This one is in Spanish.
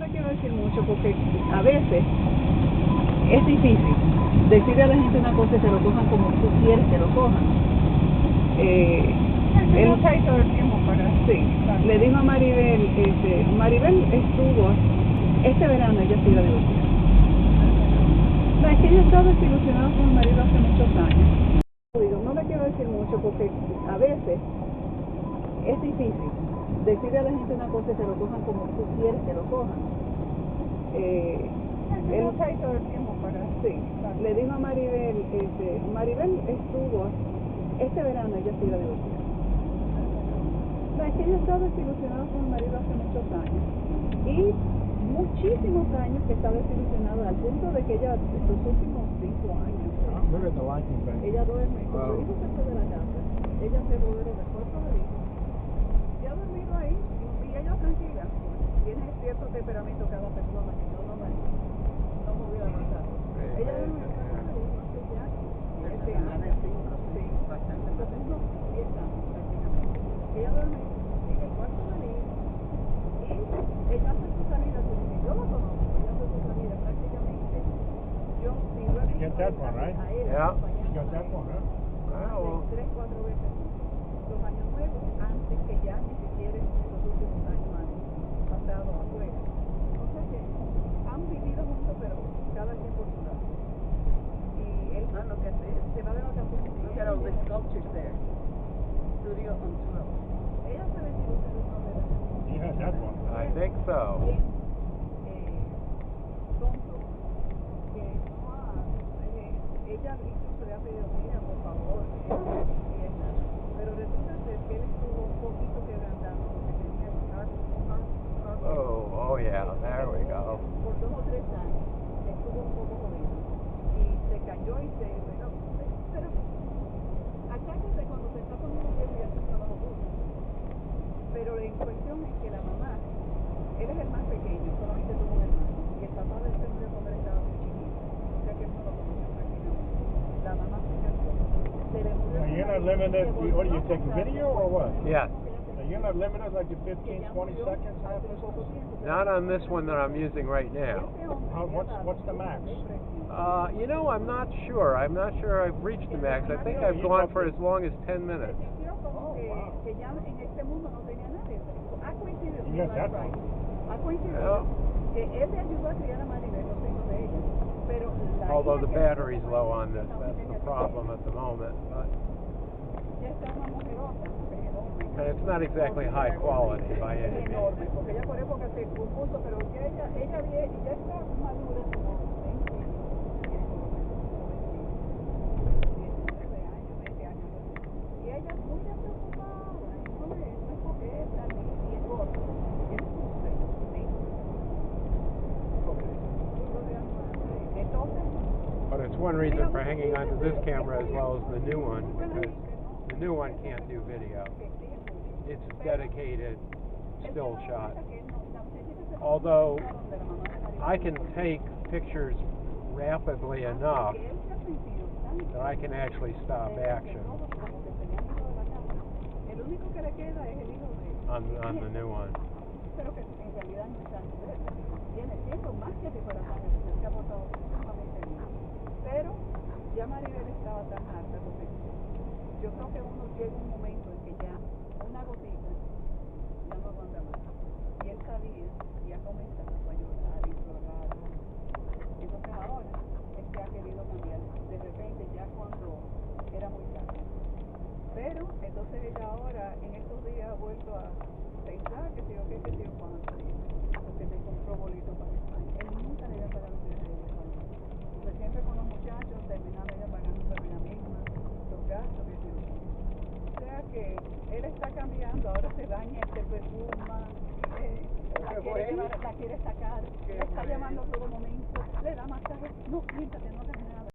le quiero decir mucho porque a veces es difícil decirle a la gente una cosa y que lo cojan como tú quieres que lo cojan. Él está ahí todo el tiempo para... Sí, le dijo a Maribel, Maribel estuvo, este verano ella se iba a divorciar. No, es que ella estaba desilusionada con el marido hace muchos años. Digo, no le quiero decir mucho porque a veces es difícil decirle a la gente una cosa y que lo cojan como tú quieres que lo cojan. Él está ahí todo el tiempo para... Sí, le dijo a Maribel, Maribel estuvo, este verano ella se iba a divorciar. No, es que ella estaba desilusionada con el marido hace muchos años. Y muchísimos años que está desilusionada al punto de que ella, estos últimos 5 años, ella duerme, como el hijo se fue de la casa, ella se apoderó del cuerpo del hijo. Y ha dormido ahí, y ella tranquila. Tiene cierto temperamento cada persona que yo no me hubiera notado. Ella duerme en el cuerpo del hijo hace ya 7 años. Sí, bastante. Entonces unos 10 años prácticamente. Ella duerme en el cuarto del hijo y ella hace su salida, yo lo conozco, ella hace su salida prácticamente. Yo sí lo he visto a él acompañando a 3, 4 veces los años nuevos antes que ya ni siquiera los últimos años han pasado afuera. O sea que han vivido juntos pero cada quien por su lado. Y él lo que hace se va de vacaciones. Look at all the sculptures there. Studio on Thru. Ella se desilusionó de la... Yeah, that one. I think so. Tonto, que no ha... ella incluso le ha pedido, mira, por favor, pero resulta ser que él estuvo un poquito quebrantado porque tenía Oh yeah, there we go. por 2 o 3 años estuvo un poco jodido y se cayó y se... Bueno, pero acháquese cuando se está poniendo viejo y hace un trabajo duro. Pero en cuestión es que la mamá, él es el más pequeño, solamente tuvo un hermano, y el papá de este murió cuando él estaba muy chiquito, o sea que él no lo conoce prácticamente. La mamá se casó, se le murió. Now you're not limited, what do you take a video or what? Yeah. Now you're not limited like to 15, 20 seconds on this? Not on this one that I'm using right now. What's the max? You know, I'm not sure. I'm not sure I've reached the max. I think I've gone for as long as 10 minutes. Que ya en este mundo no tenía nadie. Ha coincidido que él le ayudó a criar a Maribel, los hijos de ella. Pero although the battery's low on this, that's the problem at the moment. But ya está una mujerosa, and it's not exactly high quality by any means. enorme, porque ella por época se compuso, pero ya ella ya está madura como 20 años. Y ella es muy preocupada, no es coqueta, ni engorda. Tiene sus senos, sí. Entonces, But it's one reason for hanging onto this camera as well as the new one, because the new one can't do video. It's dedicated still shot. Although I can take pictures rapidly enough that I can actually stop action on the new one. Pero que en realidad no está tiene tiempo más que si fuera tan necesario, se ha portado sumamente bien. Pero ya Maribel estaba tan harta porque yo creo que uno llega un momento en que ya una gotita ya no aguanta más. Y él sabía y ha comenzado a llorar y llorar. Entonces ahora es que ha querido cambiar. De repente ya cuando era muy tarde. Pero entonces ella ahora en estos días ha vuelto a pensar que si yo qué, que si yo cuánto, porque me compró boletos para España. Él nunca le había pagado un viaje de España. Porque siempre con los muchachos terminaba ella pagando la misma, los gastos que se usan. O sea que él está cambiando, ahora se baña, se perfuma, la quiere sacar, le está llamando a todo momento, le da masajes, no, siéntate, no hagas nada.